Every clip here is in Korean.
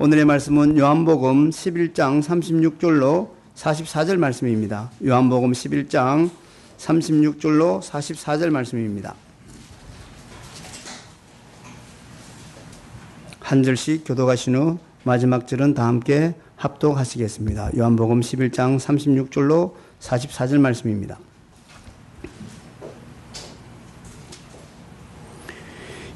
오늘의 말씀은 요한복음 11장 36절로 44절 말씀입니다. 요한복음 11장 36절로 44절 말씀입니다. 한 절씩 교독하신 후 마지막 절은 다 함께 합독하시겠습니다. 요한복음 11장 36절로 44절 말씀입니다.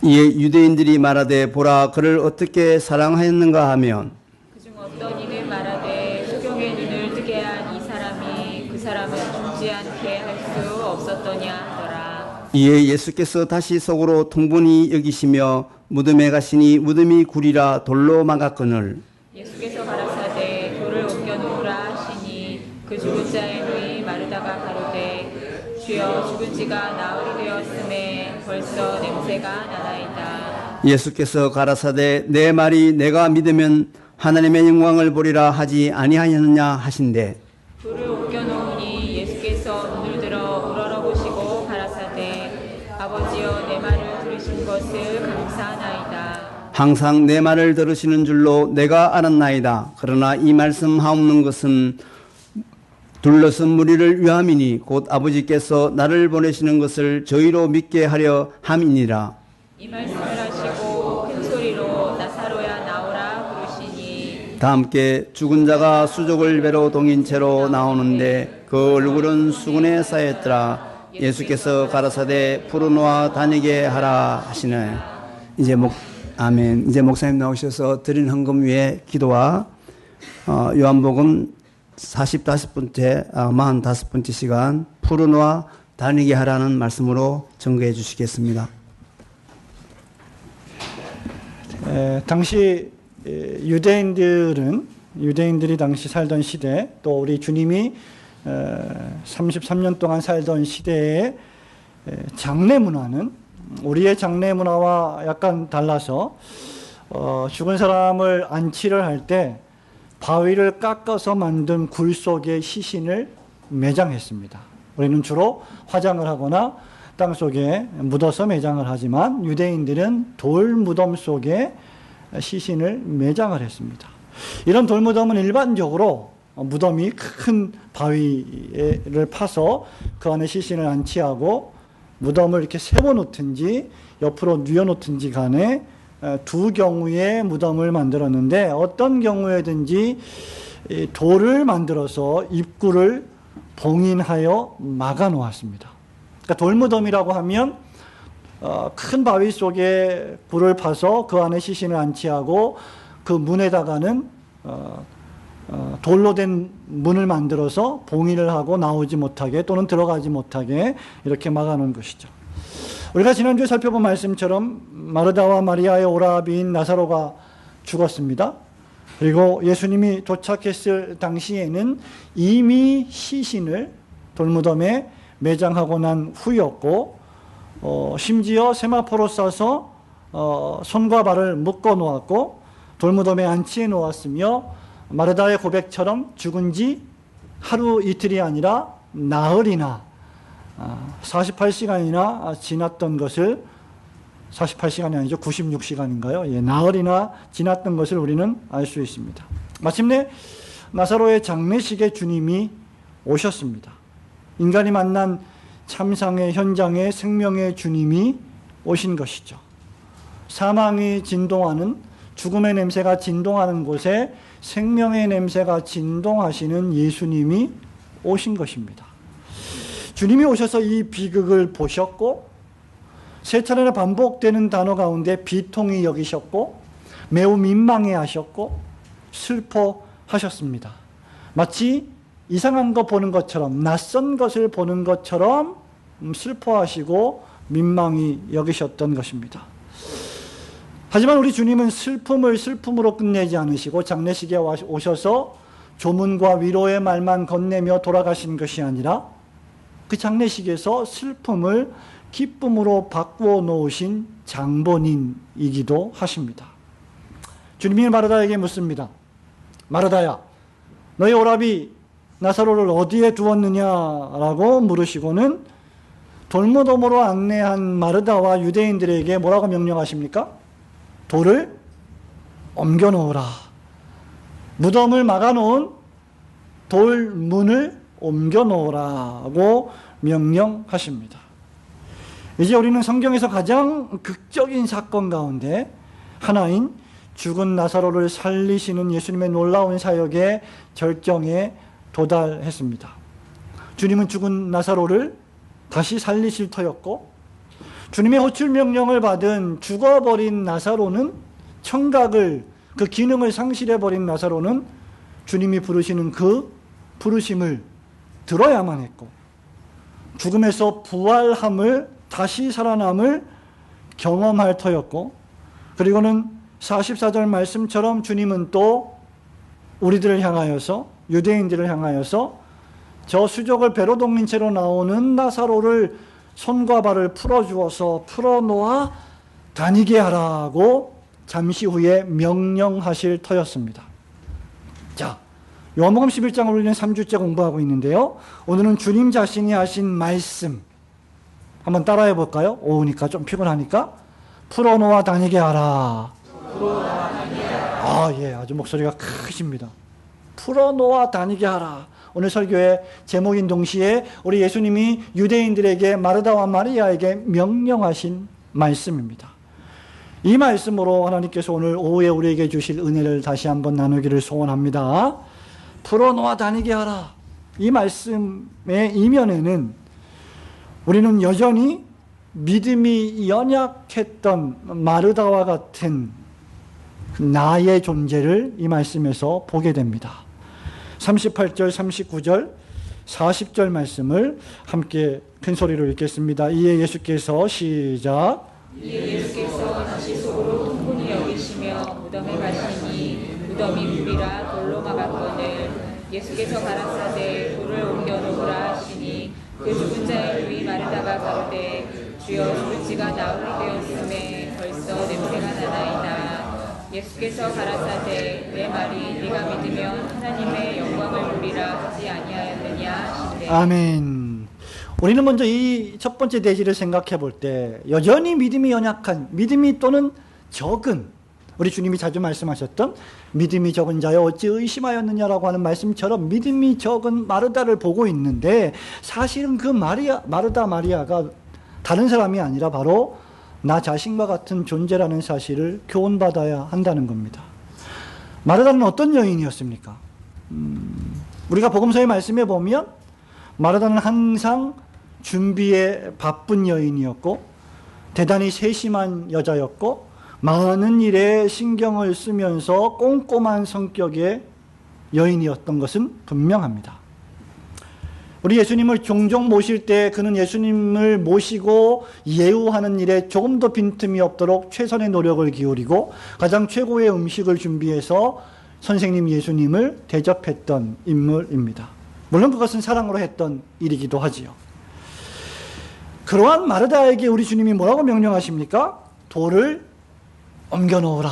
이에 유대인들이 말하되 보라 그를 어떻게 사랑하였는가 하면 그중 어떤 이는 말하되 소경의 눈을 뜨게 한 이 사람이 그 사람은 죽지 않게 할 수 없었더냐 하더라. 이에 예수께서 다시 속으로 통분히 여기시며 무덤에 가시니 무덤이 구리라 돌로 막았거늘 예수께서 가라사대 돌을 옮겨 놓으라 하시니 그 죽은 자의 누이 마르다가 가로되 주여 죽은 지가 나흘이 되었음에 벌써 냄새가 나나이다. 예수께서 가라사대 내 말이 내가 믿으면 하나님의 영광을 보리라 하지 아니하였느냐 하신대 돌을 옮겨 놓으니 예수께서 눈을 들어 우러러보시고 가라사대 아버지여 내 말을 들으신 것을 감사하나이다. 항상 내 말을 들으시는 줄로 내가 알았나이다. 그러나 이 말씀 하옵는 것은 둘러선 무리를 위함이니 곧 아버지께서 나를 보내시는 것을 저희로 믿게 하려 함이니라. 이 말씀을 하시고 큰 소리로 나사로야 나오라 부르시니 다 함께 죽은 자가 수족을 베러 동인 채로 나오는데 그 얼굴은 수건에 쌓였더라. 예수께서 가라사대 풀어놓아 다니게 하라 하시네. 아멘. 이제 목사님 나오셔서 드린 헌금 위에 기도와 요한복음 45번째 시간 풀어놓아 다니게 하라는 말씀으로 증거해 주시겠습니다. 당시 유대인들이 당시 살던 시대, 또 우리 주님이 33년 동안 살던 시대의 장례 문화는 우리의 장례 문화와 약간 달라서 죽은 사람을 안치를 할 때 바위를 깎아서 만든 굴 속에 시신을 매장했습니다. 우리는 주로 화장을 하거나 땅 속에 묻어서 매장을 하지만 유대인들은 돌 무덤 속에 시신을 매장을 했습니다. 이런 돌 무덤은 일반적으로 무덤이 큰 바위를 파서 그 안에 시신을 안치하고 무덤을 이렇게 세워놓든지 옆으로 뉘어놓든지 간에 두 경우의 무덤을 만들었는데 어떤 경우에든지 돌을 만들어서 입구를 봉인하여 막아 놓았습니다. 그러니까 돌무덤이라고 하면 큰 바위 속에 굴을 파서 그 안에 시신을 안치하고 그 문에다가는 돌로 된 문을 만들어서 봉인을 하고 나오지 못하게 또는 들어가지 못하게 이렇게 막아 놓은 것이죠. 우리가 지난주에 살펴본 말씀처럼 마르다와 마리아의 오라비인 나사로가 죽었습니다. 그리고 예수님이 도착했을 당시에는 이미 시신을 돌무덤에 매장하고 난 후였고 심지어 세마포로 싸서 손과 발을 묶어 놓았고 돌무덤에 안치해 놓았으며 마르다의 고백처럼 죽은 지 하루 이틀이 아니라 나흘이나 48시간이나 지났던 것을 48시간이 아니죠. 96시간인가요? 나흘이나 지났던 것을 우리는 알 수 있습니다. 마침내 나사로의 장례식에 주님이 오셨습니다. 인간이 만난 참상의 현장에 생명의 주님이 오신 것이죠. 사망이 진동하는 죽음의 냄새가 진동하는 곳에 생명의 냄새가 진동하시는 예수님이 오신 것입니다. 주님이 오셔서 이 비극을 보셨고 세 차례나 반복되는 단어 가운데 비통히 여기셨고 매우 민망해 하셨고 슬퍼하셨습니다. 마치 이상한 거 보는 것처럼 낯선 것을 보는 것처럼 슬퍼하시고 민망히 여기셨던 것입니다. 하지만 우리 주님은 슬픔을 슬픔으로 끝내지 않으시고 장례식에 오셔서 조문과 위로의 말만 건네며 돌아가신 것이 아니라 그 장례식에서 슬픔을 기쁨으로 바꾸어 놓으신 장본인이기도 하십니다. 주님이 마르다에게 묻습니다. 마르다야, 너희 오라비 나사로를 어디에 두었느냐라고 물으시고는 돌무덤으로 안내한 마르다와 유대인들에게 뭐라고 명령하십니까? 돌을 옮겨 놓으라 무덤을 막아놓은 돌문을 옮겨 놓으라고 명령하십니다. 이제 우리는 성경에서 가장 극적인 사건 가운데 하나인 죽은 나사로를 살리시는 예수님의 놀라운 사역의 절정에 도달했습니다. 주님은 죽은 나사로를 다시 살리실 터였고, 주님의 호출 명령을 받은 죽어버린 나사로는 청각을, 그 기능을 상실해버린 나사로는 주님이 부르시는 그 부르심을 들어야만 했고, 죽음에서 부활함을, 다시 살아남을 경험할 터였고, 그리고는 44절 말씀처럼 주님은 또 우리들을 향하여서, 유대인들을 향하여서 저 수족을 배로 동인 채로 나오는 나사로를 손과 발을 풀어주어서 풀어놓아 다니게 하라고 잠시 후에 명령하실 터였습니다. 자, 요한복음 11장을 우리는 3주째 공부하고 있는데요, 오늘은 주님 자신이 하신 말씀 한번 따라해 볼까요? 오후니까 좀 피곤하니까. 풀어놓아 다니게 하라. 예, 아주 목소리가 크십니다. 풀어놓아 다니게 하라. 오늘 설교의 제목인 동시에 우리 예수님이 유대인들에게, 마르다와 마리아에게 명령하신 말씀입니다. 이 말씀으로 하나님께서 오늘 오후에 우리에게 주실 은혜를 다시 한번 나누기를 소원합니다. 풀어놓아 다니게 하라. 이 말씀의 이면에는 우리는 여전히 믿음이 연약했던 마르다와 같은 나의 존재를 이 말씀에서 보게 됩니다. 38절, 39절, 40절 말씀을 함께 큰 소리로 읽겠습니다. 이에 예수께서 시작. 이에 예수께서 다시 속으로 통분히 여기시며 무덤에 가시니 무덤이 굴이라 돌로 막았거늘 예수께서 가라사대 돌을 옮겨 놓으라 하시니 그 죽은 자의 누이 마르다가 가로되 주여 죽은 지가 나흘이 되었음에 벌써 냄새가 나나이다. 예수께서 가라사대 내 말이 네가 믿으면 하나님의 영광을 보리라 하지 아니하였느냐 하시되. 아멘. 우리는 먼저 이 첫 번째 대지를 생각해 볼 때 여전히 믿음이 연약한, 믿음이 또는 적은, 우리 주님이 자주 말씀하셨던 믿음이 적은 자여 어찌 의심하였느냐라고 하는 말씀처럼 믿음이 적은 마르다를 보고 있는데, 사실은 그 마르다 마리아가 다른 사람이 아니라 바로 나 자신과 같은 존재라는 사실을 교훈받아야 한다는 겁니다. 마르다는 어떤 여인이었습니까? 우리가 복음서의 말씀에 보면 마르다는 항상 준비에 바쁜 여인이었고, 대단히 세심한 여자였고, 많은 일에 신경을 쓰면서 꼼꼼한 성격의 여인이었던 것은 분명합니다. 우리 예수님을 종종 모실 때 그는 예수님을 모시고 예우하는 일에 조금 더 빈틈이 없도록 최선의 노력을 기울이고 가장 최고의 음식을 준비해서 선생님 예수님을 대접했던 인물입니다. 물론 그것은 사랑으로 했던 일이기도 하지요. 그러한 마르다에게 우리 주님이 뭐라고 명령하십니까? 돌을 옮겨 놓으라.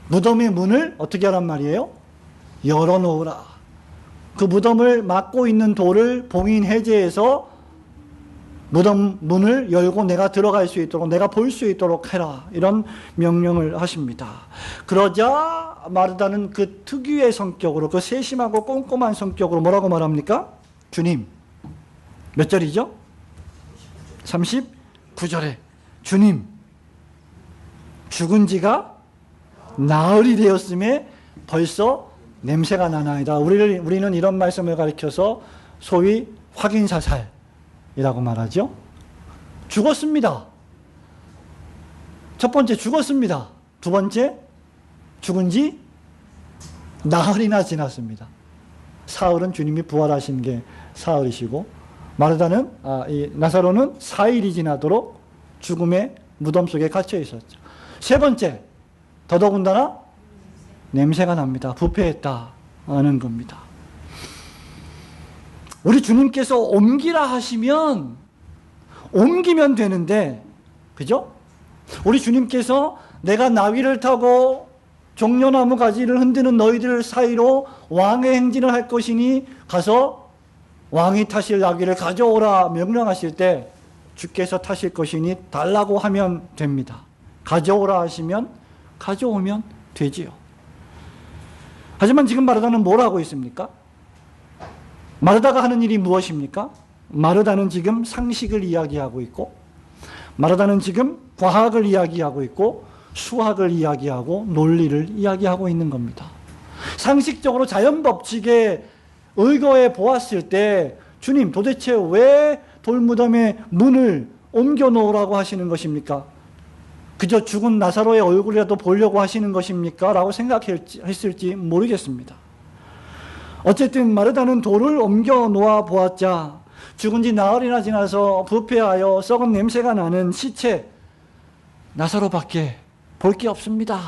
무덤의 문을 어떻게 하란 말이에요? 열어 놓으라. 그 무덤을 막고 있는 돌을 봉인 해제해서 무덤 문을 열고 내가 들어갈 수 있도록, 내가 볼 수 있도록 해라. 이런 명령을 하십니다. 그러자 마르다는 그 특유의 성격으로, 그 세심하고 꼼꼼한 성격으로 뭐라고 말합니까? 주님, 몇 절이죠? 39절에 주님, 죽은 지가 나흘이 되었음에 벌써 냄새가 나나이다. 우리는 이런 말씀을 가리켜서 소위 확인사살이라고 말하죠. 죽었습니다. 첫 번째 죽었습니다. 두 번째 죽은 지 나흘이나 지났습니다. 사흘은 주님이 부활하신 게 사흘이시고, 마르다는 이 나사로는 4일이 지나도록 죽음의 무덤 속에 갇혀 있었죠. 세 번째, 더더군다나 냄새가 납니다. 부패했다는 겁니다. 우리 주님께서 옮기라 하시면 옮기면 되는데, 그죠? 우리 주님께서 내가 나귀를 타고 종려나무 가지를 흔드는 너희들 사이로 왕의 행진을 할 것이니 가서 왕이 타실 나귀를 가져오라 명령하실 때 주께서 타실 것이니 달라고 하면 됩니다. 가져오라 하시면 가져오면 되지요. 하지만 지금 마르다는 뭘 하고 있습니까? 마르다가 하는 일이 무엇입니까? 마르다는 지금 상식을 이야기하고 있고, 마르다는 지금 과학을 이야기하고 있고, 수학을 이야기하고, 논리를 이야기하고 있는 겁니다. 상식적으로 자연 법칙에 의거해 보았을 때 주님 도대체 왜 돌무덤에 문을 옮겨 놓으라고 하시는 것입니까? 그저 죽은 나사로의 얼굴이라도 보려고 하시는 것입니까? 라고 생각했을지 모르겠습니다. 어쨌든 마르다는 돌을 옮겨 놓아 보았자 죽은 지 나흘이나 지나서 부패하여 썩은 냄새가 나는 시체 나사로밖에 볼 게 없습니다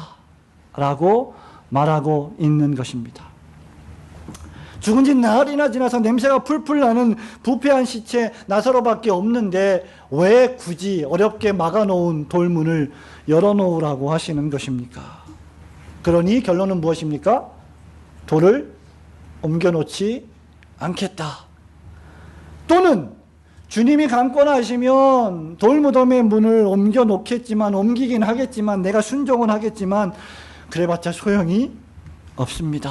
라고 말하고 있는 것입니다. 죽은 지 나흘이나 지나서 냄새가 풀풀 나는 부패한 시체 나사로밖에 없는데 왜 굳이 어렵게 막아놓은 돌문을 열어놓으라고 하시는 것입니까? 그러니 결론은 무엇입니까? 돌을 옮겨놓지 않겠다. 또는 주님이 강권하시면 돌무덤의 문을 옮겨놓겠지만, 옮기긴 하겠지만, 내가 순종은 하겠지만 그래봤자 소용이 없습니다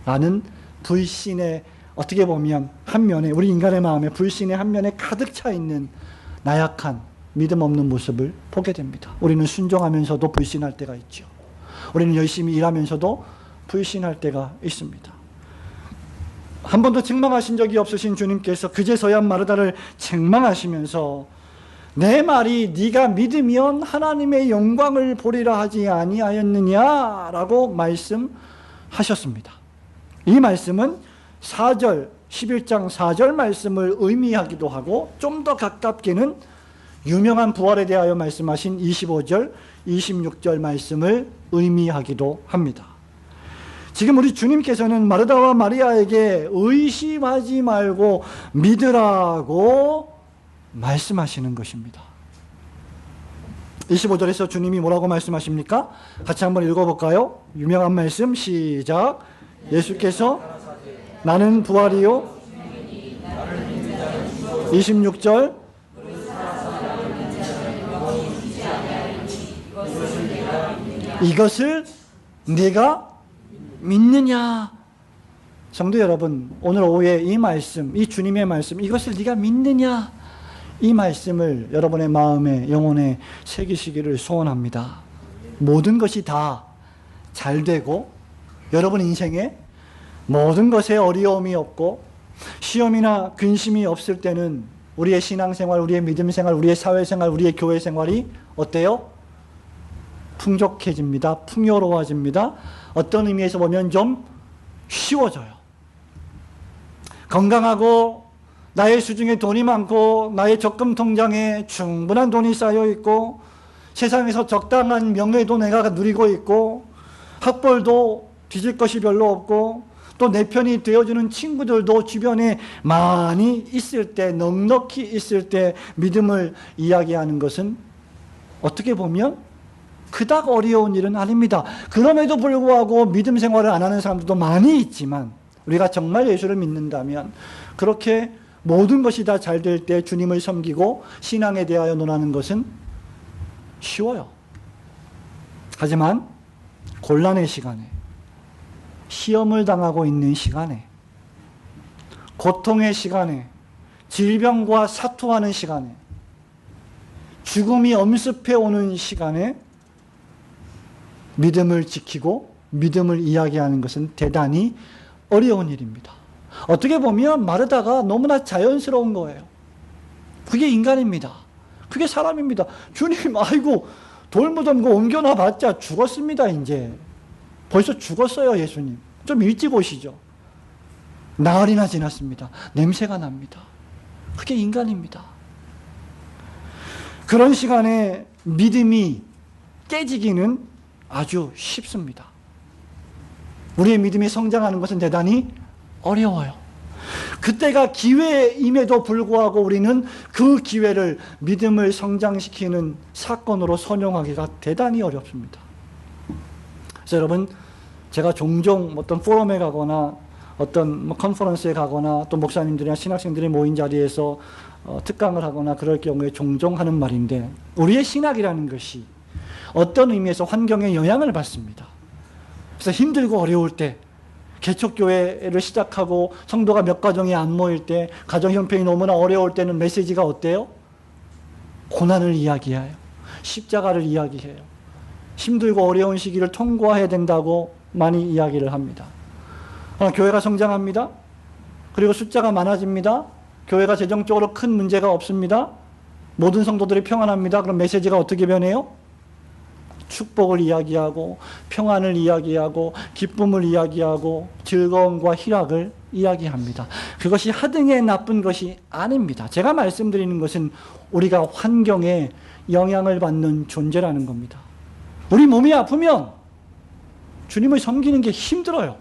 라는 불신의, 어떻게 보면 한 면에, 우리 인간의 마음에 불신의 한 면에 가득 차 있는 나약한 믿음 없는 모습을 보게 됩니다. 우리는 순종하면서도 불신할 때가 있죠. 우리는 열심히 일하면서도 불신할 때가 있습니다. 한 번도 책망하신 적이 없으신 주님께서 그제서야 마르다를 책망하시면서 내 말이 네가 믿으면 하나님의 영광을 보리라 하지 아니하였느냐라고 말씀하셨습니다. 이 말씀은 4절, 11장 4절 말씀을 의미하기도 하고 좀 더 가깝게는 유명한 부활에 대하여 말씀하신 25절, 26절 말씀을 의미하기도 합니다. 지금 우리 주님께서는 마르다와 마리아에게 의심하지 말고 믿으라고 말씀하시는 것입니다. 25절에서 주님이 뭐라고 말씀하십니까? 같이 한번 읽어볼까요? 유명한 말씀 시작. 예수께서 나는 부활이요 26절 이것을 네가 믿느냐? 성도 여러분, 오늘 오후에 이 말씀, 이 주님의 말씀, 이것을 네가 믿느냐? 이 말씀을 여러분의 마음에, 영혼에 새기시기를 소원합니다. 모든 것이 다 잘 되고 여러분 인생에 모든 것에 어려움이 없고 시험이나 근심이 없을 때는 우리의 신앙생활, 우리의 믿음생활, 우리의 사회생활, 우리의 교회생활이 어때요? 풍족해집니다. 풍요로워집니다. 어떤 의미에서 보면 좀 쉬워져요. 건강하고 나의 수중에 돈이 많고 나의 적금 통장에 충분한 돈이 쌓여 있고 세상에서 적당한 명예도 내가 누리고 있고 학벌도 뒤질 것이 별로 없고 또 내 편이 되어주는 친구들도 주변에 많이 있을 때, 넉넉히 있을 때 믿음을 이야기하는 것은 어떻게 보면 그닥 어려운 일은 아닙니다. 그럼에도 불구하고 믿음 생활을 안 하는 사람들도 많이 있지만 우리가 정말 예수를 믿는다면 그렇게 모든 것이 다 잘 될 때 주님을 섬기고 신앙에 대하여 논하는 것은 쉬워요. 하지만 곤란의 시간에, 시험을 당하고 있는 시간에, 고통의 시간에, 질병과 사투하는 시간에, 죽음이 엄습해 오는 시간에 믿음을 지키고 믿음을 이야기하는 것은 대단히 어려운 일입니다. 어떻게 보면 마르다가 너무나 자연스러운 거예요. 그게 인간입니다. 그게 사람입니다. 주님, 아이고 돌무덤 거 옮겨놔 봤자 죽었습니다. 이제 벌써 죽었어요. 예수님 좀 일찍 오시죠. 나흘이나 지났습니다. 냄새가 납니다. 그게 인간입니다. 그런 시간에 믿음이 깨지기는 아주 쉽습니다. 우리의 믿음이 성장하는 것은 대단히 어려워요. 그때가 기회임에도 불구하고 우리는 그 기회를 믿음을 성장시키는 사건으로 선용하기가 대단히 어렵습니다. 그래서 여러분, 제가 종종 어떤 포럼에 가거나 어떤 컨퍼런스에 가거나 또 목사님들이나 신학생들이 모인 자리에서 특강을 하거나 그럴 경우에 종종 하는 말인데, 우리의 신학이라는 것이 어떤 의미에서 환경에 영향을 받습니다. 그래서 힘들고 어려울 때, 개척교회를 시작하고 성도가 몇 가정이 안 모일 때, 가정 형편이 너무나 어려울 때는 메시지가 어때요? 고난을 이야기해요. 십자가를 이야기해요. 힘들고 어려운 시기를 통과해야 된다고 많이 이야기를 합니다. 교회가 성장합니다. 그리고 숫자가 많아집니다. 교회가 재정적으로 큰 문제가 없습니다. 모든 성도들이 평안합니다. 그럼 메시지가 어떻게 변해요? 축복을 이야기하고 평안을 이야기하고 기쁨을 이야기하고 즐거움과 희락을 이야기합니다. 그것이 하등의 나쁜 것이 아닙니다. 제가 말씀드리는 것은 우리가 환경에 영향을 받는 존재라는 겁니다. 우리 몸이 아프면 주님을 섬기는 게 힘들어요.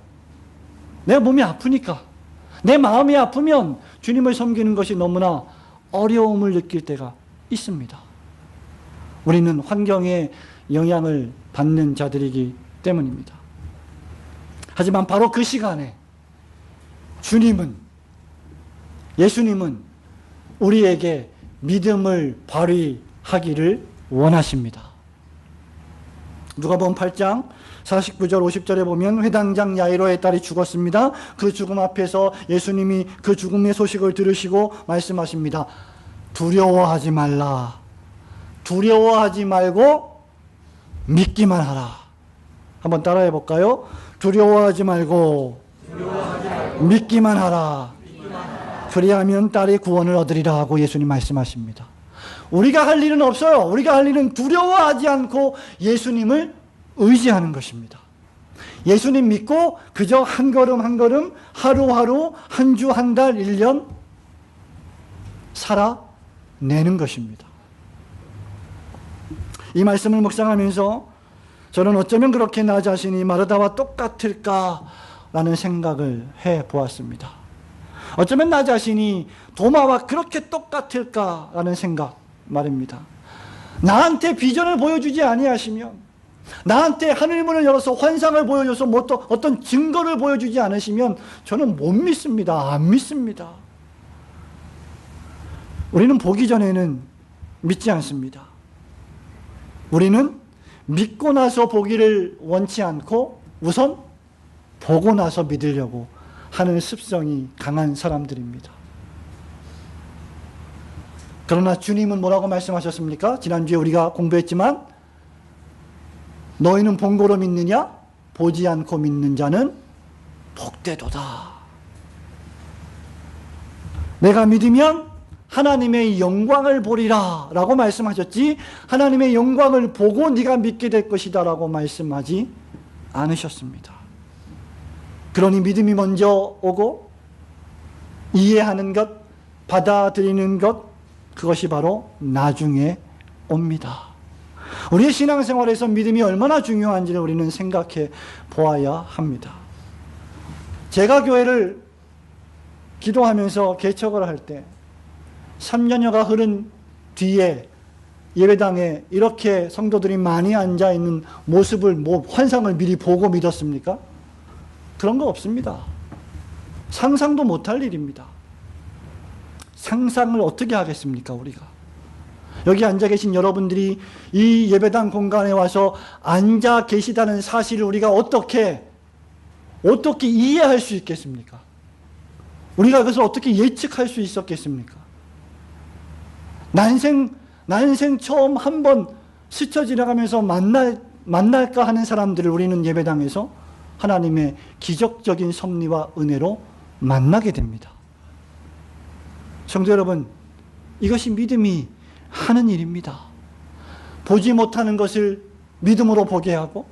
내 몸이 아프니까. 내 마음이 아프면 주님을 섬기는 것이 너무나 어려움을 느낄 때가 있습니다. 우리는 환경에 영향을 받는 자들이기 때문입니다. 하지만 바로 그 시간에 예수님은 우리에게 믿음을 발휘하기를 원하십니다. 누가복음 8장 49절 50절에 보면 회당장 야이로의 딸이 죽었습니다. 그 죽음 앞에서 예수님이 그 죽음의 소식을 들으시고 말씀하십니다. 두려워하지 말라. 두려워하지 말고 믿기만 하라. 한번 따라해 볼까요? 두려워하지 말고 믿기만 하라. 그리하면 딸이 구원을 얻으리라 하고 예수님 말씀하십니다. 우리가 할 일은 없어요. 우리가 할 일은 두려워하지 않고 예수님을 의지하는 것입니다. 예수님 믿고 그저 한 걸음 한 걸음 하루하루 한 주 한 달 1년 살아내는 것입니다. 이 말씀을 묵상하면서 저는 어쩌면 그렇게 나 자신이 마르다와 똑같을까라는 생각을 해보았습니다. 어쩌면 나 자신이 도마와 그렇게 똑같을까라는 생각 말입니다. 나한테 비전을 보여주지 아니하시면, 나한테 하늘문을 열어서 환상을 보여줘서 어떤 증거를 보여주지 않으시면 저는 못 믿습니다. 안 믿습니다. 우리는 보기 전에는 믿지 않습니다. 우리는 믿고 나서 보기를 원치 않고 우선 보고 나서 믿으려고 하는 습성이 강한 사람들입니다. 그러나 주님은 뭐라고 말씀하셨습니까? 지난주에 우리가 공부했지만 너희는 본고로 믿느냐? 보지 않고 믿는 자는 복되도다. 내가 믿으면 하나님의 영광을 보리라 라고 말씀하셨지, 하나님의 영광을 보고 네가 믿게 될 것이다 라고 말씀하지 않으셨습니다. 그러니 믿음이 먼저 오고 이해하는 것, 받아들이는 것, 그것이 바로 나중에 옵니다. 우리의 신앙생활에서 믿음이 얼마나 중요한지를 우리는 생각해 보아야 합니다. 제가 교회를 기도하면서 개척을 할 때 3년여가 흐른 뒤에 예배당에 이렇게 성도들이 많이 앉아있는 모습을, 환상을 미리 보고 믿었습니까? 그런 거 없습니다. 상상도 못할 일입니다. 상상을 어떻게 하겠습니까, 우리가? 여기 앉아 계신 여러분들이 이 예배당 공간에 와서 앉아 계시다는 사실을 우리가 어떻게 이해할 수 있겠습니까? 우리가 그것을 어떻게 예측할 수 있었겠습니까? 난생 처음 한번 스쳐 지나가면서 만날까 하는 사람들을 우리는 예배당에서 하나님의 기적적인 섭리와 은혜로 만나게 됩니다. 성도 여러분, 이것이 믿음이 하는 일입니다. 보지 못하는 것을 믿음으로 보게 하고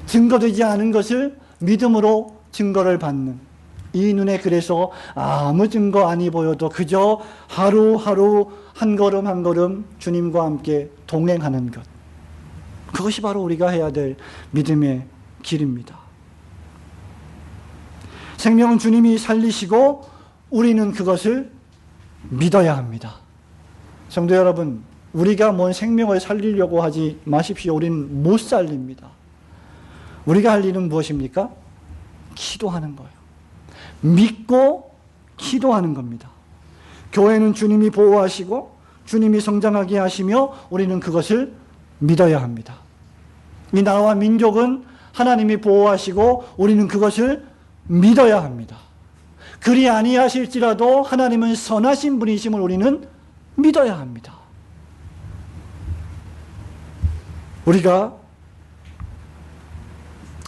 증거되지 않은 것을 믿음으로 증거를 받는, 이 눈에 그래서 아무 증거 아니 보여도 그저 하루하루 한 걸음 한 걸음 주님과 함께 동행하는 것, 그것이 바로 우리가 해야 될 믿음의 길입니다. 생명은 주님이 살리시고 우리는 그것을 믿어야 합니다. 성도 여러분, 우리가 뭔 생명을 살리려고 하지 마십시오. 우리는 못 살립니다. 우리가 할 일은 무엇입니까? 기도하는 거예요. 믿고 기도하는 겁니다. 교회는 주님이 보호하시고 주님이 성장하게 하시며 우리는 그것을 믿어야 합니다. 이 나라와 민족은 하나님이 보호하시고 우리는 그것을 믿어야 합니다. 그리 아니하실지라도 하나님은 선하신 분이심을 우리는 믿어야 합니다. 우리가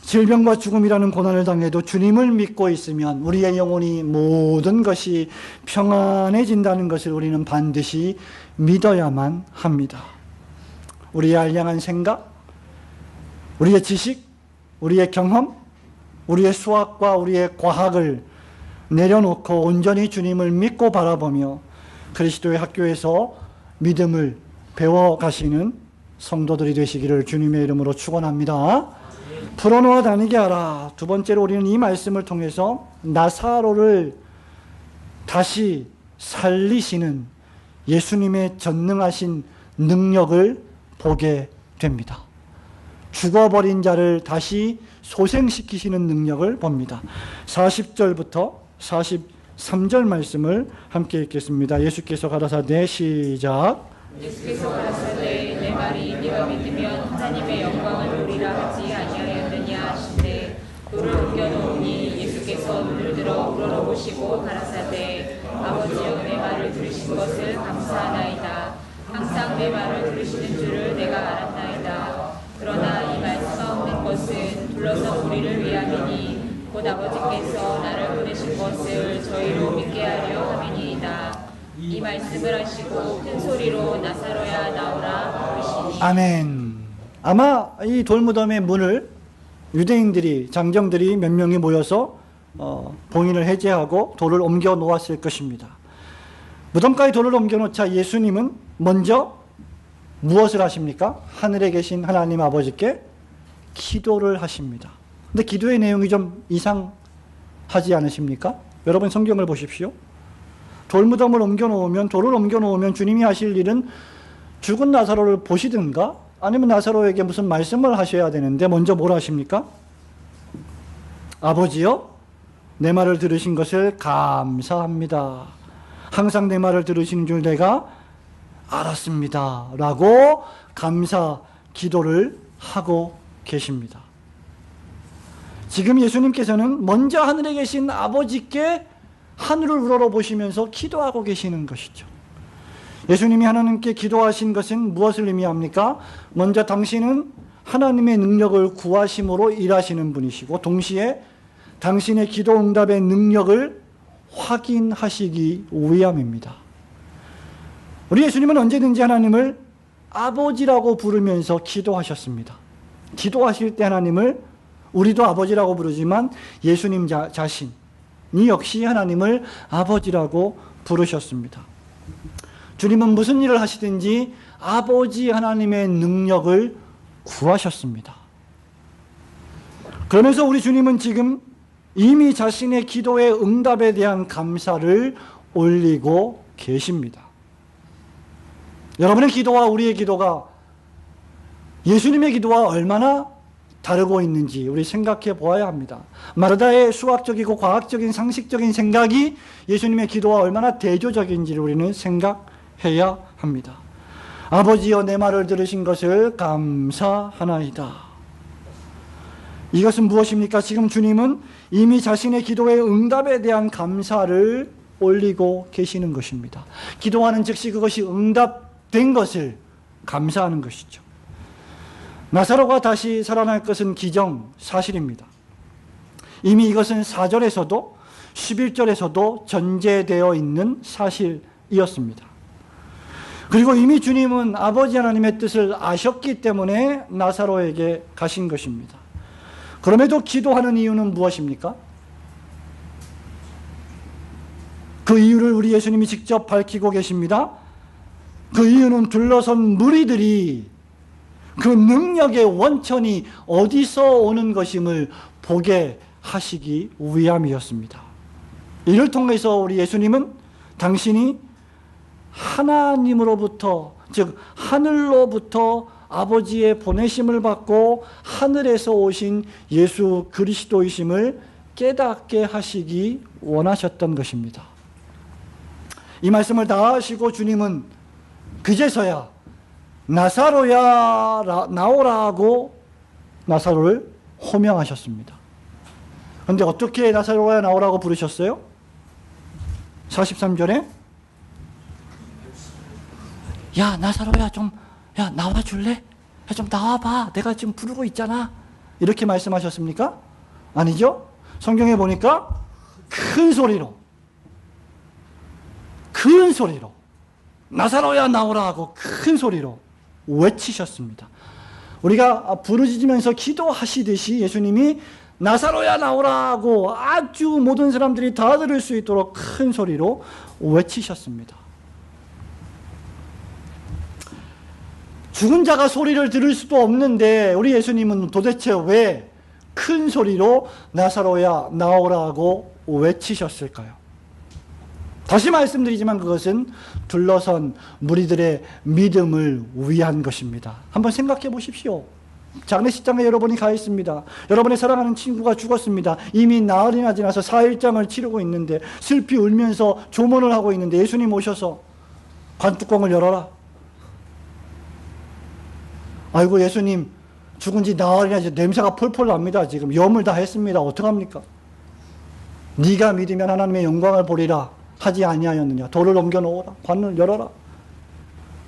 질병과 죽음이라는 고난을 당해도 주님을 믿고 있으면 우리의 영혼이 모든 것이 평안해진다는 것을 우리는 반드시 믿어야만 합니다. 우리의 알량한 생각, 우리의 지식, 우리의 경험, 우리의 수학과 우리의 과학을 내려놓고 온전히 주님을 믿고 바라보며 그리스도의 학교에서 믿음을 배워가시는 성도들이 되시기를 주님의 이름으로 축원합니다. 풀어놓아 다니게 하라. 두 번째로 우리는 이 말씀을 통해서 나사로를 다시 살리시는 예수님의 전능하신 능력을 보게 됩니다. 죽어버린 자를 다시 소생시키시는 능력을 봅니다. 40절부터 43절 말씀을 함께 읽겠습니다. 예수께서 가라사대 시작. 예수께서 가라사대 내 말이 네가 믿으면 하나님의 영광을 보리라 하지 아니하였느냐 하시되 돌을 옮겨놓으니 예수께서 눈을 들어 우러러보시고 가라사대 아버지여 내 말을 들으신 것을 감사하나이다. 항상 내 말을 들으시는 줄을 내가 알았나이다. 그러나 이 말씀 없는 것은 둘러서 우리를 위함이니 곧 아버지께서 나를 보내신 것을 저희로 믿게 하려 함이니이다. 이 말씀을 하시고 큰 소리로 나사로야 나오라 부르시니 아멘. 아마 이 돌무덤의 문을 유대인들이 장정들이 몇 명이 모여서 봉인을 해제하고 돌을 옮겨 놓았을 것입니다. 무덤가에 돌을 옮겨 놓자 예수님은 먼저 무엇을 하십니까? 하늘에 계신 하나님 아버지께 기도를 하십니다. 근데 기도의 내용이 좀 이상하지 않으십니까? 여러분 성경을 보십시오. 돌무덤을 돌을 옮겨 놓으면 주님이 하실 일은 죽은 나사로를 보시든가 아니면 나사로에게 무슨 말씀을 하셔야 되는데 먼저 뭘 하십니까? 아버지여 내 말을 들으신 것을 감사합니다. 항상 내 말을 들으신 줄 내가 알았습니다. 라고 감사 기도를 하고 계십니다. 지금 예수님께서는 먼저 하늘에 계신 아버지께 하늘을 우러러보시면서 기도하고 계시는 것이죠. 예수님이 하나님께 기도하신 것은 무엇을 의미합니까? 먼저 당신은 하나님의 능력을 구하심으로 일하시는 분이시고 동시에 당신의 기도 응답의 능력을 확인하시기 위함입니다. 우리 예수님은 언제든지 하나님을 아버지라고 부르면서 기도하셨습니다. 기도하실 때 하나님을 우리도 아버지라고 부르지만 예수님 자신이 역시 하나님을 아버지라고 부르셨습니다. 주님은 무슨 일을 하시든지 아버지 하나님의 능력을 구하셨습니다. 그러면서 우리 주님은 지금 이미 자신의 기도의 응답에 대한 감사를 올리고 계십니다. 여러분의 기도와 우리의 기도가 예수님의 기도와 얼마나 다르고 있는지 우리 생각해 보아야 합니다. 마르다의 수학적이고 과학적인 상식적인 생각이 예수님의 기도와 얼마나 대조적인지를 우리는 생각해야 합니다. 아버지여 내 말을 들으신 것을 감사하나이다. 이것은 무엇입니까? 지금 주님은 이미 자신의 기도의 응답에 대한 감사를 올리고 계시는 것입니다. 기도하는 즉시 그것이 응답된 것을 감사하는 것이죠. 나사로가 다시 살아날 것은 기정사실입니다. 이미 이것은 4절에서도 11절에서도 전제되어 있는 사실이었습니다. 그리고 이미 주님은 아버지 하나님의 뜻을 아셨기 때문에 나사로에게 가신 것입니다. 그럼에도 기도하는 이유는 무엇입니까? 그 이유를 우리 예수님이 직접 밝히고 계십니다. 그 이유는 둘러선 무리들이 그 능력의 원천이 어디서 오는 것임을 보게 하시기 위함이었습니다. 이를 통해서 우리 예수님은 당신이 하나님으로부터, 즉 하늘로부터 아버지의 보내심을 받고 하늘에서 오신 예수 그리스도이심을 깨닫게 하시기 원하셨던 것입니다. 이 말씀을 다 하시고 주님은 그제서야 나사로야 나오라고 나사로를 호명하셨습니다. 그런데 어떻게 나사로야 나오라고 부르셨어요? 43절에 야 나사로야 좀 나와줄래? 야, 좀 나와봐. 내가 지금 부르고 있잖아. 이렇게 말씀하셨습니까? 아니죠. 성경에 보니까 큰 소리로 나사로야 나오라 하고 큰 소리로 외치셨습니다. 우리가 부르짖으면서 기도하시듯이 예수님이 나사로야 나오라고 아주 모든 사람들이 다 들을 수 있도록 큰 소리로 외치셨습니다. 죽은 자가 소리를 들을 수도 없는데 우리 예수님은 도대체 왜 큰 소리로 나사로야 나오라고 외치셨을까요? 다시 말씀드리지만 그것은 둘러선 무리들의 믿음을 위한 것입니다. 한번 생각해 보십시오. 장례식장에 여러분이 가 있습니다. 여러분의 사랑하는 친구가 죽었습니다. 이미 나흘이나 지나서 4일장을 치르고 있는데 슬피 울면서 조문을 하고 있는데 예수님 오셔서 관뚜껑을 열어라. 아이고 예수님 죽은 지 나흘이나 이제 냄새가 폴폴 납니다. 지금 염을 다 했습니다. 어떡합니까? 네가 믿으면 하나님의 영광을 보리라 하지 아니하였느냐. 돌을 옮겨놓으라. 관을 열어라.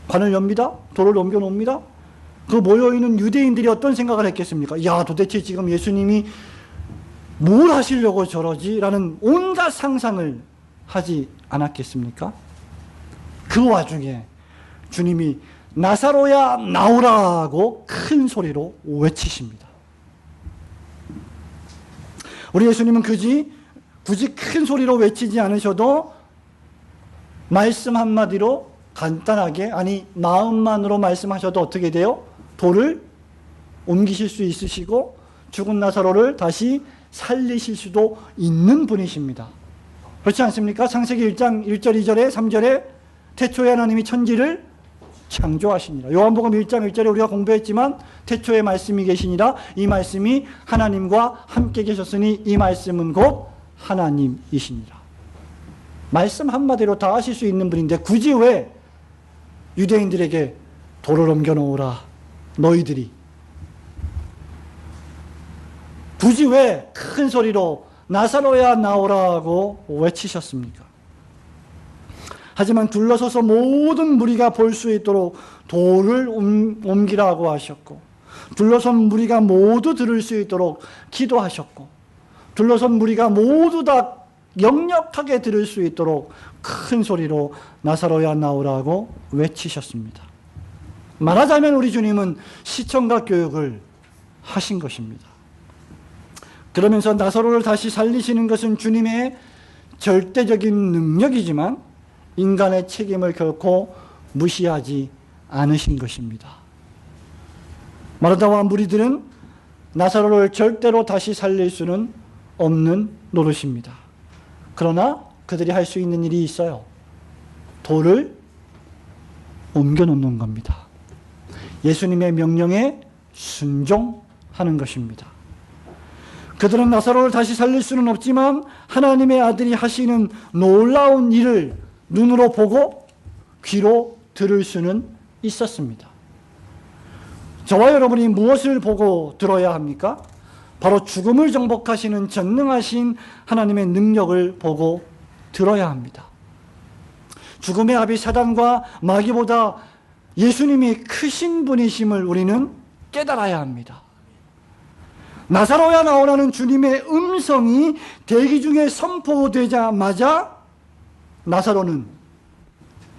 관을 엽니다. 돌을 옮겨놓습니다. 그 모여있는 유대인들이 어떤 생각을 했겠습니까? 야 도대체 지금 예수님이 뭘 하시려고 저러지? 라는 온갖 상상을 하지 않았겠습니까? 그 와중에 주님이 나사로야 나오라고 큰 소리로 외치십니다. 우리 예수님은 굳이 큰 소리로 외치지 않으셔도 말씀 한마디로 간단하게 마음만으로 말씀하셔도 어떻게 돼요? 돌을 옮기실 수 있으시고 죽은 나사로를 다시 살리실 수도 있는 분이십니다. 그렇지 않습니까? 창세기 1장 1절 2절에 3절에 태초에 하나님이 천지를 창조하시니라. 요한복음 1장 1절에 우리가 공부했지만 태초에 말씀이 계시니라. 이 말씀이 하나님과 함께 계셨으니 이 말씀은 곧 하나님이시니라. 말씀 한마디로 다 하실 수 있는 분인데 굳이 왜 유대인들에게 돌을 옮겨놓으라 너희들이 굳이 왜 큰 소리로 나사로야 나오라고 외치셨습니까? 하지만 둘러서서 모든 무리가 볼 수 있도록 돌을 옮기라고 하셨고 둘러선 무리가 모두 들을 수 있도록 기도하셨고 둘러선 무리가 모두 다 역력하게 들을 수 있도록 큰 소리로 나사로야 나오라고 외치셨습니다. 말하자면 우리 주님은 시청각 교육을 하신 것입니다. 그러면서 나사로를 다시 살리시는 것은 주님의 절대적인 능력이지만 인간의 책임을 결코 무시하지 않으신 것입니다. 마르다와 무리들은 나사로를 절대로 다시 살릴 수는 없는 노릇입니다. 그러나 그들이 할 수 있는 일이 있어요. 돌을 옮겨놓는 겁니다. 예수님의 명령에 순종하는 것입니다. 그들은 나사로를 다시 살릴 수는 없지만 하나님의 아들이 하시는 놀라운 일을 눈으로 보고 귀로 들을 수는 있었습니다. 저와 여러분이 무엇을 보고 들어야 합니까? 바로 죽음을 정복하시는 전능하신 하나님의 능력을 보고 들어야 합니다. 죽음의 아비 사단과 마귀보다 예수님이 크신 분이심을 우리는 깨달아야 합니다. 나사로야 나오라는 주님의 음성이 대기 중에 선포되자마자 나사로는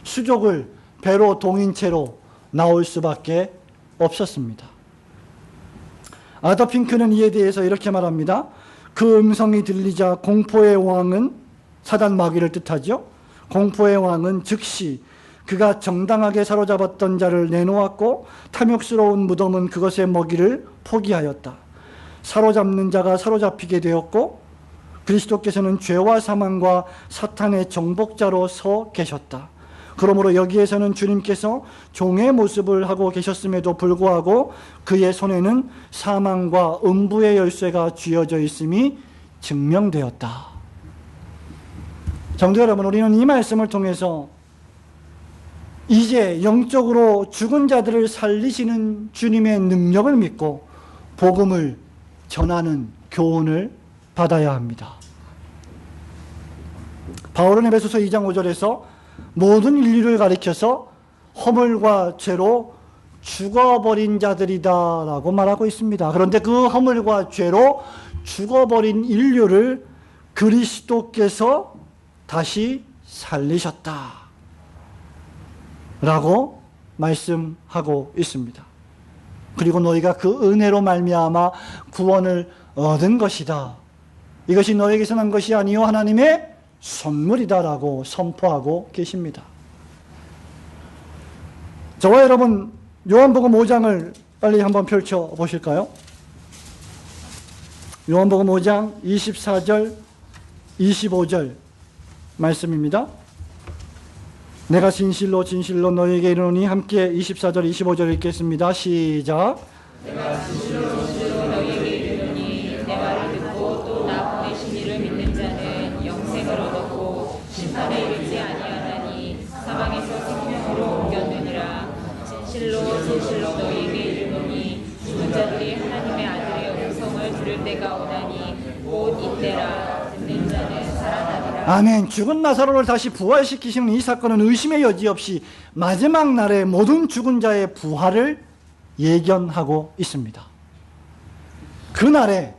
수족을 배로 동인 채로 나올 수밖에 없었습니다. 아더 핑크는 이에 대해서 이렇게 말합니다. 그 음성이 들리자 공포의 왕은 사단 마귀를 뜻하죠. 공포의 왕은 즉시 그가 정당하게 사로잡았던 자를 내놓았고 탐욕스러운 무덤은 그것의 먹이를 포기하였다. 사로잡는 자가 사로잡히게 되었고 그리스도께서는 죄와 사망과 사탄의 정복자로 서 계셨다. 그러므로 여기에서는 주님께서 종의 모습을 하고 계셨음에도 불구하고 그의 손에는 사망과 음부의 열쇠가 쥐어져 있음이 증명되었다. 성도 여러분, 우리는 이 말씀을 통해서 이제 영적으로 죽은 자들을 살리시는 주님의 능력을 믿고 복음을 전하는 교훈을 받아야 합니다. 바울은 에베소서 2장 5절에서 모든 인류를 가리켜서 허물과 죄로 죽어버린 자들이다라고 말하고 있습니다. 그런데 그 허물과 죄로 죽어버린 인류를 그리스도께서 다시 살리셨다 라고 말씀하고 있습니다. 그리고 너희가 그 은혜로 말미암아 구원을 얻은 것이다. 이것이 너에게서 난 것이 아니요 하나님의 선물이다라고 선포하고 계십니다. 저와 여러분 요한복음 5장을 빨리 한번 펼쳐 보실까요? 요한복음 5장 24절 25절 말씀입니다. 내가 진실로 진실로 너희에게 이르노니 함께 24절 25절 읽겠습니다. 시작. 내가 진실로 진실로 너희에게 이르노니 내 말을 듣고 또 나 보내신 이를 믿는 자는 영생을 얻었고 심판에 이르지 아니하나니 사망에서 생명으로 옮겼느니라. 진실로 진실로 너희에게 이르노니 죽은 자들이 하나님의 아들의 음성을 들을 때가 오나니 곧 이때라. 듣는 자는 살아나리라. 아멘. 죽은 나사로를 다시 부활시키시는 이 사건은 의심의 여지 없이 마지막 날에 모든 죽은 자의 부활을 예견하고 있습니다. 그날에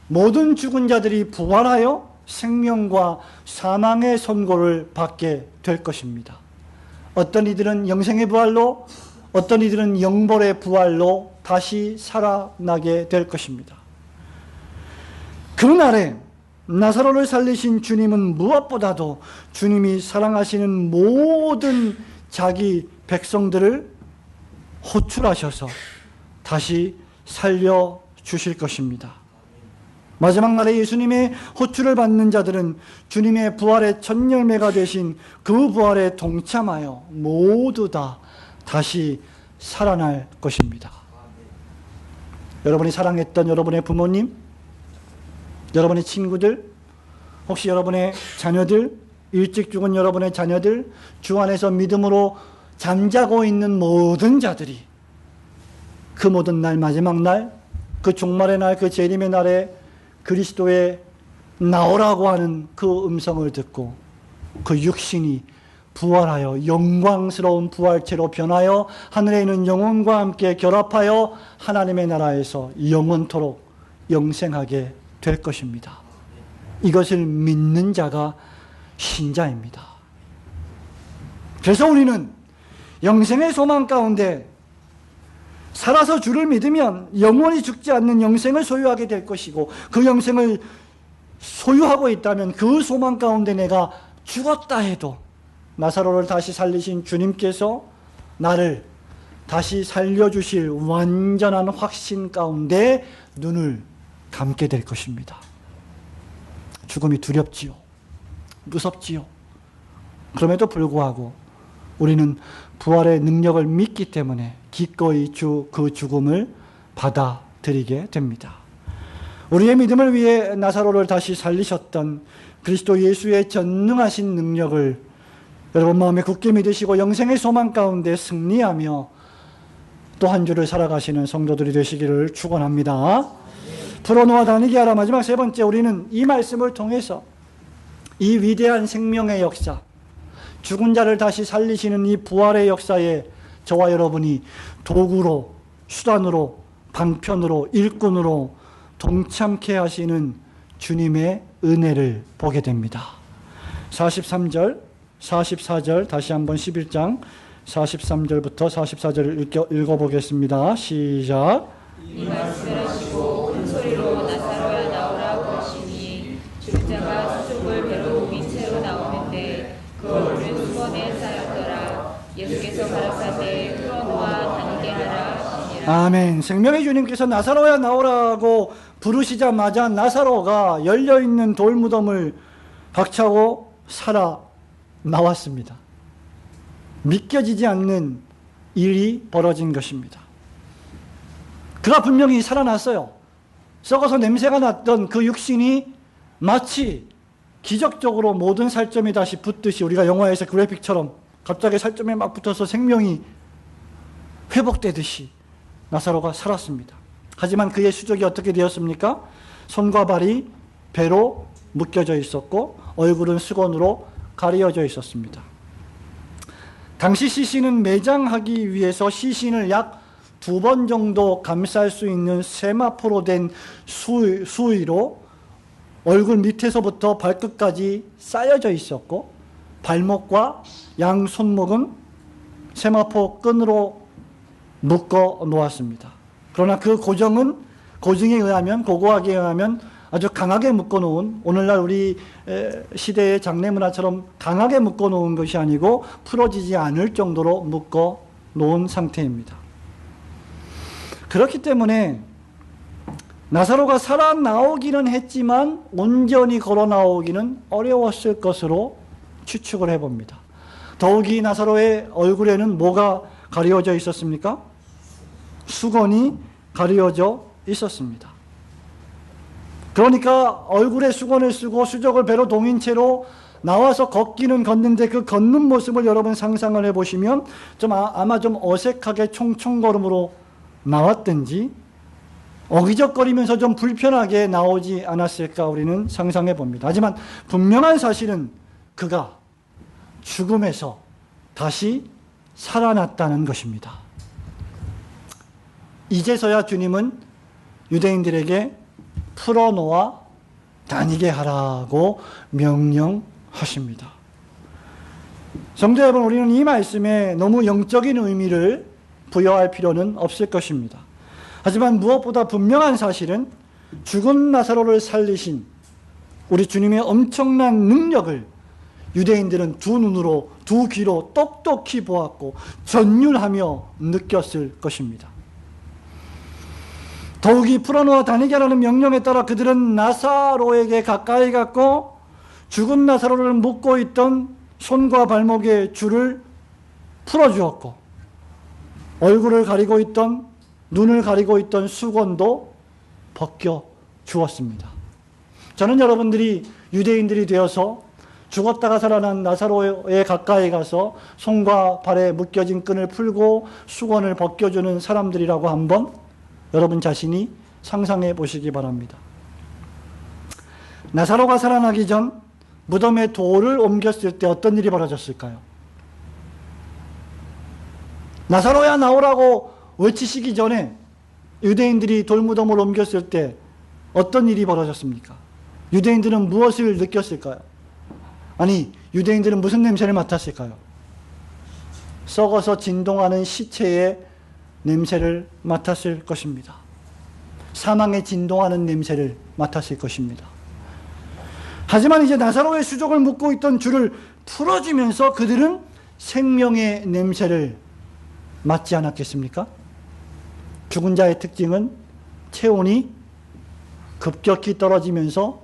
모든 죽은 자들이 부활하여 생명과 사망의 선고를 받게 될 것입니다. 어떤 이들은 영생의 부활로, 어떤 이들은 영벌의 부활로 다시 살아나게 될 것입니다. 그날에 나사로를 살리신 주님은 무엇보다도 주님이 사랑하시는 모든 자기 백성들을 호출하셔서 다시 살려주실 것입니다. 마지막 날에 예수님의 호출을 받는 자들은 주님의 부활의 첫 열매가 되신 그 부활에 동참하여 모두 다 다시 살아날 것입니다. 여러분이 사랑했던 여러분의 부모님, 여러분의 친구들, 혹시 여러분의 자녀들, 일찍 죽은 여러분의 자녀들, 주 안에서 믿음으로 잠자고 있는 모든 자들이 그 모든 날, 마지막 날, 그 종말의 날, 그 재림의 날에 그리스도의 나오라고 하는 그 음성을 듣고 그 육신이 부활하여 영광스러운 부활체로 변하여 하늘에 있는 영혼과 함께 결합하여 하나님의 나라에서 영원토록 영생하게 될 것입니다. 이것을 믿는 자가 신자입니다. 그래서 우리는 영생의 소망 가운데 살아서 주를 믿으면 영원히 죽지 않는 영생을 소유하게 될 것이고, 그 영생을 소유하고 있다면 그 소망 가운데 내가 죽었다 해도 나사로를 다시 살리신 주님께서 나를 다시 살려주실 완전한 확신 가운데 눈을 감게 될 것입니다. 죽음이 두렵지요. 무섭지요. 그럼에도 불구하고 우리는 부활의 능력을 믿기 때문에 기꺼이 그 죽음을 받아들이게 됩니다. 우리의 믿음을 위해 나사로를 다시 살리셨던 그리스도 예수의 전능하신 능력을 여러분 마음에 굳게 믿으시고 영생의 소망 가운데 승리하며 또 한 주를 살아가시는 성도들이 되시기를 축원합니다. 풀어놓아 다니게 하라. 마지막 세 번째, 우리는 이 말씀을 통해서 이 위대한 생명의 역사, 죽은 자를 다시 살리시는 이 부활의 역사에 저와 여러분이 도구로, 수단으로, 방편으로, 일꾼으로 동참케 하시는 주님의 은혜를 보게 됩니다. 43절, 44절, 다시 한번 11장 43절부터 44절을 읽어보겠습니다. 시작. 이 말씀을 하시고 큰 소리로 나사로야 나오라 그러시니 죽은 자가 수족을 배로 옮긴 채로 나오는데 그 얼굴은 수건에 쌓였더라. 예수께서 가라사대 풀어놓아 다니게 하라 하시니라. 아멘. 생명의 주님께서 나사로야 나오라고 부르시자마자 나사로가 열려있는 돌무덤을 박차고 살아 나왔습니다. 믿겨지지 않는 일이 벌어진 것입니다. 그가 분명히 살아났어요. 썩어서 냄새가 났던 그 육신이 마치 기적적으로 모든 살점이 다시 붙듯이, 우리가 영화에서 그래픽처럼 갑자기 살점이 막 붙어서 생명이 회복되듯이 나사로가 살았습니다. 하지만 그의 수족이 어떻게 되었습니까? 손과 발이 배로 묶여져 있었고 얼굴은 수건으로 가려져 있었습니다. 당시 시신은 매장하기 위해서 시신을 약 2번 정도 감쌀 수 있는 세마포로 된 수의로 얼굴 밑에서부터 발끝까지 쌓여져 있었고 발목과 양 손목은 세마포 끈으로 묶어 놓았습니다. 그러나 그 고증에 의하면, 고고학에 의하면 아주 강하게 묶어 놓은, 오늘날 우리 시대의 장례 문화처럼 강하게 묶어 놓은 것이 아니고 풀어지지 않을 정도로 묶어 놓은 상태입니다. 그렇기 때문에 나사로가 살아나오기는 했지만 온전히 걸어 나오기는 어려웠을 것으로 추측을 해봅니다. 더욱이 나사로의 얼굴에는 뭐가 가려져 있었습니까? 수건이 가려져 있었습니다. 그러니까 얼굴에 수건을 쓰고 수족을 배로 동인 채로 나와서 걷기는 걷는데 그 걷는 모습을 여러분 상상을 해보시면 아마 좀 어색하게 총총걸음으로 나왔든지 어기적거리면서 좀 불편하게 나오지 않았을까 우리는 상상해 봅니다. 하지만 분명한 사실은 그가 죽음에서 다시 살아났다는 것입니다. 이제서야 주님은 유대인들에게 풀어놓아 다니게 하라고 명령하십니다. 성도 여러분, 우리는 이 말씀에 너무 영적인 의미를 부여할 필요는 없을 것입니다. 하지만 무엇보다 분명한 사실은 죽은 나사로를 살리신 우리 주님의 엄청난 능력을 유대인들은 두 눈으로, 두 귀로 똑똑히 보았고 전율하며 느꼈을 것입니다. 더욱이 풀어놓아 다니게 하라는 명령에 따라 그들은 나사로에게 가까이 갔고 죽은 나사로를 묶고 있던 손과 발목의 줄을 풀어주었고 얼굴을 가리고 있던, 눈을 가리고 있던 수건도 벗겨 주었습니다. 저는 여러분들이 유대인들이 되어서 죽었다가 살아난 나사로에 가까이 가서 손과 발에 묶여진 끈을 풀고 수건을 벗겨주는 사람들이라고 한번 여러분 자신이 상상해 보시기 바랍니다. 나사로가 살아나기 전 무덤에 돌을 옮겼을 때 어떤 일이 벌어졌을까요? 나사로야 나오라고 외치시기 전에 유대인들이 돌무덤을 옮겼을 때 어떤 일이 벌어졌습니까? 유대인들은 무엇을 느꼈을까요? 아니, 유대인들은 무슨 냄새를 맡았을까요? 썩어서 진동하는 시체의 냄새를 맡았을 것입니다. 사망에 진동하는 냄새를 맡았을 것입니다. 하지만 이제 나사로의 수족을 묶고 있던 줄을 풀어주면서 그들은 생명의 냄새를 맡지 않았겠습니까? 죽은 자의 특징은 체온이 급격히 떨어지면서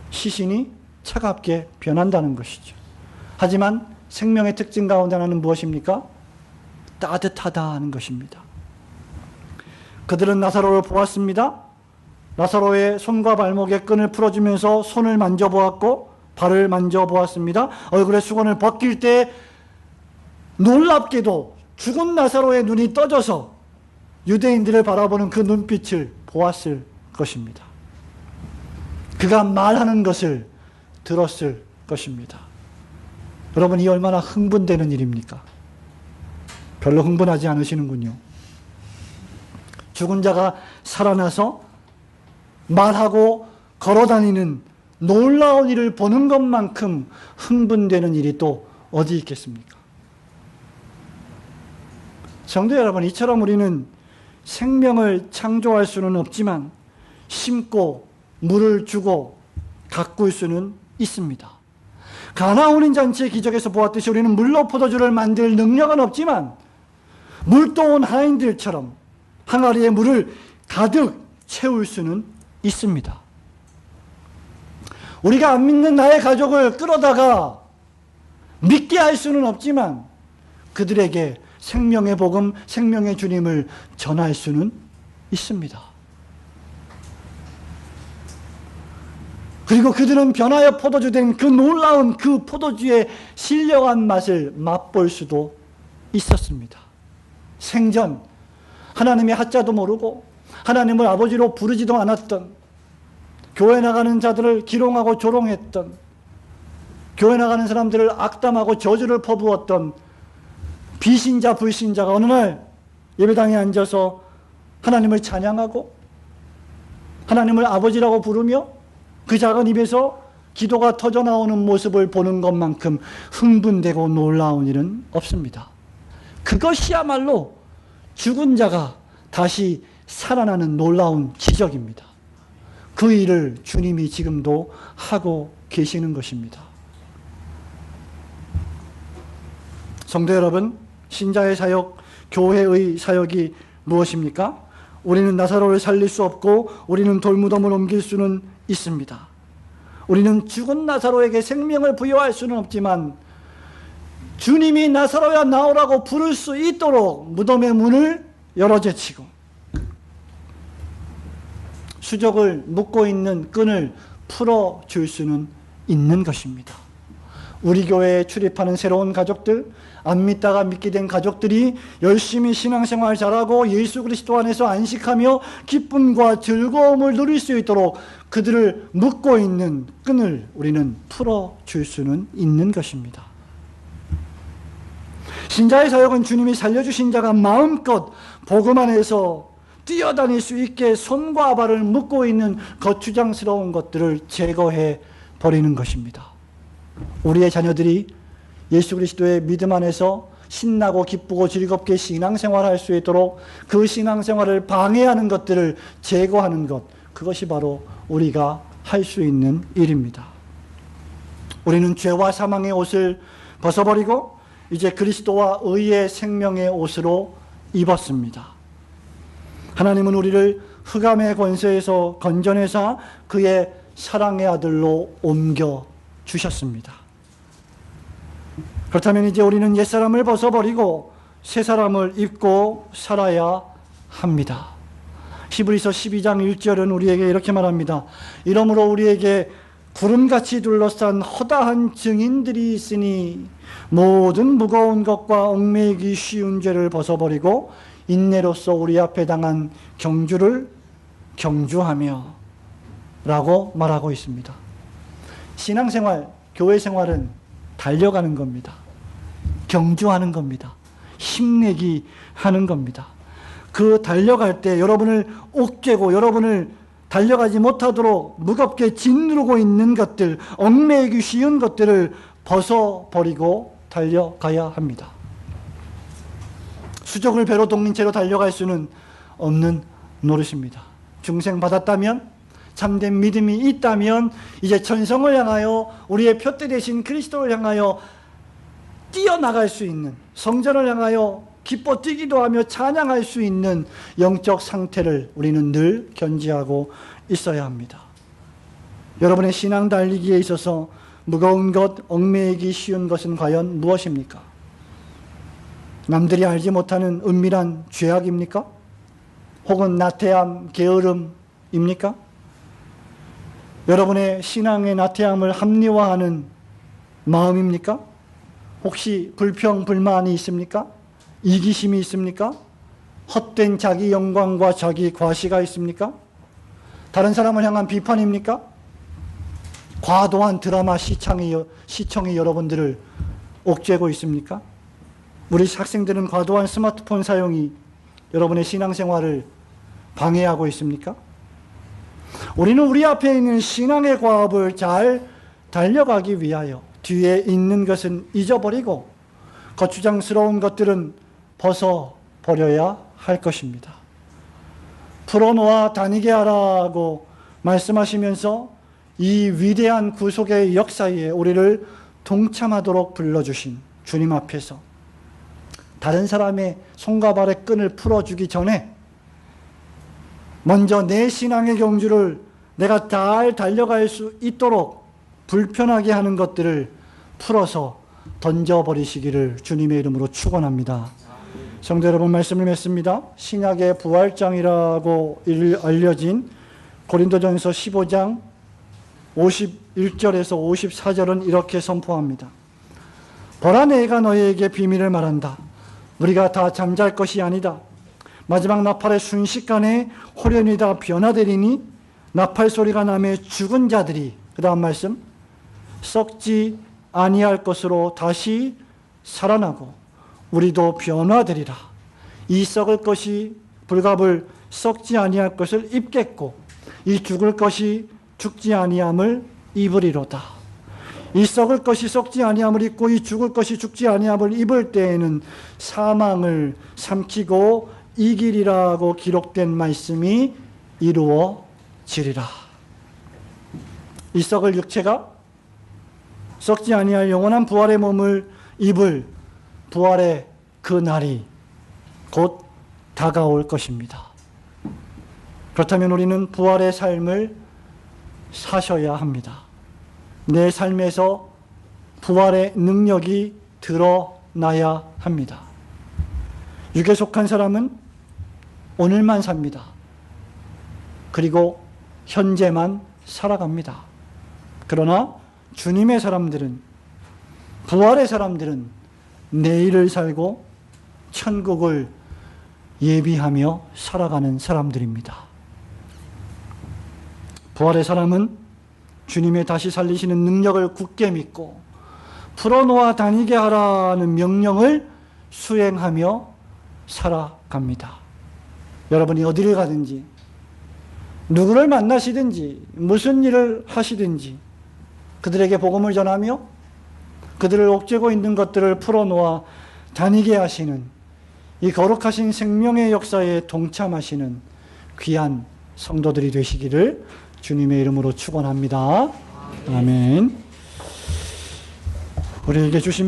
시신이 차갑게 변한다는 것이죠. 하지만 생명의 특징 가운데 하나는 무엇입니까? 따뜻하다는 것입니다. 그들은 나사로를 보았습니다. 나사로의 손과 발목의 끈을 풀어주면서 손을 만져보았고 발을 만져보았습니다. 얼굴에 수건을 벗길 때 놀랍게도 죽은 나사로의 눈이 떠져서 유대인들을 바라보는 그 눈빛을 보았을 것입니다. 그가 말하는 것을 들었을 것입니다. 여러분, 이 얼마나 흥분되는 일입니까? 별로 흥분하지 않으시는군요. 죽은 자가 살아나서 말하고 걸어다니는 놀라운 일을 보는 것만큼 흥분되는 일이 또 어디 있겠습니까? 성도 여러분, 이처럼 우리는 생명을 창조할 수는 없지만 심고 물을 주고 가꿀 수는 있습니다. 가나 혼인 잔치의 기적에서 보았듯이 우리는 물로 포도주를 만들 능력은 없지만 물도온 하인들처럼 항아리에 물을 가득 채울 수는 있습니다. 우리가 안 믿는 나의 가족을 끌어다가 믿게 할 수는 없지만 그들에게 생명의 복음, 생명의 주님을 전할 수는 있습니다. 그리고 그들은 변하여 포도주 된 그 놀라운 그 포도주의 신령한 맛을 맛볼 수도 있었습니다. 생전 하나님의 하자도 모르고 하나님을 아버지로 부르지도 않았던, 교회 나가는 자들을 기롱하고 조롱했던, 교회 나가는 사람들을 악담하고 저주를 퍼부었던 비신자 불신자가 어느 날 예배당에 앉아서 하나님을 찬양하고 하나님을 아버지라고 부르며 그 작은 입에서 기도가 터져나오는 모습을 보는 것만큼 흥분되고 놀라운 일은 없습니다. 그것이야말로 죽은 자가 다시 살아나는 놀라운 기적입니다. 그 일을 주님이 지금도 하고 계시는 것입니다. 성도 여러분, 신자의 사역, 교회의 사역이 무엇입니까? 우리는 나사로를 살릴 수 없고 우리는 돌무덤을 옮길 수는 있습니다. 우리는 죽은 나사로에게 생명을 부여할 수는 없지만 주님이 나사로야 나오라고 부를 수 있도록 무덤의 문을 열어 제치고 수족을 묶고 있는 끈을 풀어줄 수는 있는 것입니다. 우리 교회에 출입하는 새로운 가족들, 안 믿다가 믿게 된 가족들이 열심히 신앙생활 잘하고 예수 그리스도 안에서 안식하며 기쁨과 즐거움을 누릴 수 있도록 그들을 묶고 있는 끈을 우리는 풀어줄 수는 있는 것입니다. 신자의 사역은 주님이 살려주신 자가 마음껏 복음 안에서 뛰어다닐 수 있게 손과 발을 묶고 있는 거추장스러운 것들을 제거해 버리는 것입니다. 우리의 자녀들이 예수 그리스도의 믿음 안에서 신나고 기쁘고 즐겁게 신앙생활할 수 있도록 그 신앙생활을 방해하는 것들을 제거하는 것, 그것이 바로 우리가 할 수 있는 일입니다. 우리는 죄와 사망의 옷을 벗어버리고 이제 그리스도와 의의 생명의 옷으로 입었습니다. 하나님은 우리를 흑암의 권세에서 건져내사 그의 사랑의 아들로 옮겨 주셨습니다. 그렇다면 이제 우리는 옛사람을 벗어버리고 새사람을 입고 살아야 합니다. 히브리서 12장 1절은 우리에게 이렇게 말합니다. 이러므로 우리에게 구름같이 둘러싼 허다한 증인들이 있으니 모든 무거운 것과 얽매이기 쉬운 죄를 벗어버리고 인내로서 우리 앞에 당한 경주를 경주하며 라고 말하고 있습니다. 신앙생활, 교회생활은 달려가는 겁니다. 경주하는 겁니다. 힘내기 하는 겁니다. 그 달려갈 때 여러분을 옥죄고 여러분을 달려가지 못하도록 무겁게 짓누르고 있는 것들, 얽매이기 쉬운 것들을 벗어버리고 달려가야 합니다. 수족을 배로 동인 채로 달려갈 수는 없는 노릇입니다. 중생 받았다면, 참된 믿음이 있다면 이제 천성을 향하여 우리의 표대 되신 그리스도를 향하여 뛰어나갈 수 있는, 성전을 향하여 기뻐 뛰기도 하며 찬양할 수 있는 영적 상태를 우리는 늘 견지하고 있어야 합니다. 여러분의 신앙 달리기에 있어서 무거운 것, 얽매이기 쉬운 것은 과연 무엇입니까? 남들이 알지 못하는 은밀한 죄악입니까? 혹은 나태함, 게으름입니까? 여러분의 신앙의 나태함을 합리화하는 마음입니까? 혹시 불평, 불만이 있습니까? 이기심이 있습니까? 헛된 자기 영광과 자기 과시가 있습니까? 다른 사람을 향한 비판입니까? 과도한 드라마 시청이 여러분들을 옥죄고 있습니까? 우리 학생들은 과도한 스마트폰 사용이 여러분의 신앙생활을 방해하고 있습니까? 우리는 우리 앞에 있는 신앙의 과업을 잘 달려가기 위하여 뒤에 있는 것은 잊어버리고 거추장스러운 것들은 벗어버려야 할 것입니다. 풀어놓아 다니게 하라고 말씀하시면서 이 위대한 구속의 역사에 우리를 동참하도록 불러주신 주님 앞에서 다른 사람의 손과 발의 끈을 풀어주기 전에 먼저 내 신앙의 경주를 내가 잘 달려갈 수 있도록 불편하게 하는 것들을 풀어서 던져버리시기를 주님의 이름으로 축원합니다. 성도 여러분, 말씀을 맺습니다. 신약의 부활장이라고 알려진 고린도전서 15장 51절에서 54절은 이렇게 선포합니다. 보라, 내가 너희에게 비밀을 말한다. 우리가 다 잠잘 것이 아니다. 마지막 나팔의 순식간에 호련이 다 변화되리니 나팔 소리가 나매 죽은 자들이, 그 다음 말씀, 썩지 아니할 것으로 다시 살아나고 우리도 변화되리라. 이 썩을 것이 불갑을 썩지 아니할 것을 입겠고 이 죽을 것이 죽지 아니함을 입으리로다. 이 썩을 것이 썩지 아니함을 입고 이 죽을 것이 죽지 아니함을 입을 때에는 사망을 삼키고 이기리라고 기록된 말씀이 이루어지리라. 이 썩을 육체가 썩지 아니할 영원한 부활의 몸을 입을 부활의 그 날이 곧 다가올 것입니다. 그렇다면 우리는 부활의 삶을 사셔야 합니다. 내 삶에서 부활의 능력이 드러나야 합니다. 육에 속한 사람은 오늘만 삽니다. 그리고 현재만 살아갑니다. 그러나 주님의 사람들은, 부활의 사람들은 내일을 살고 천국을 예비하며 살아가는 사람들입니다. 부활의 사람은 주님의 다시 살리시는 능력을 굳게 믿고 풀어놓아 다니게 하라는 명령을 수행하며 살아갑니다. 여러분이 어디를 가든지, 누구를 만나시든지, 무슨 일을 하시든지 그들에게 복음을 전하며 그들을 옥죄고 있는 것들을 풀어놓아 다니게 하시는 이 거룩하신 생명의 역사에 동참하시는 귀한 성도들이 되시기를 주님의 이름으로 축원합니다. 아멘. 우리에게 주신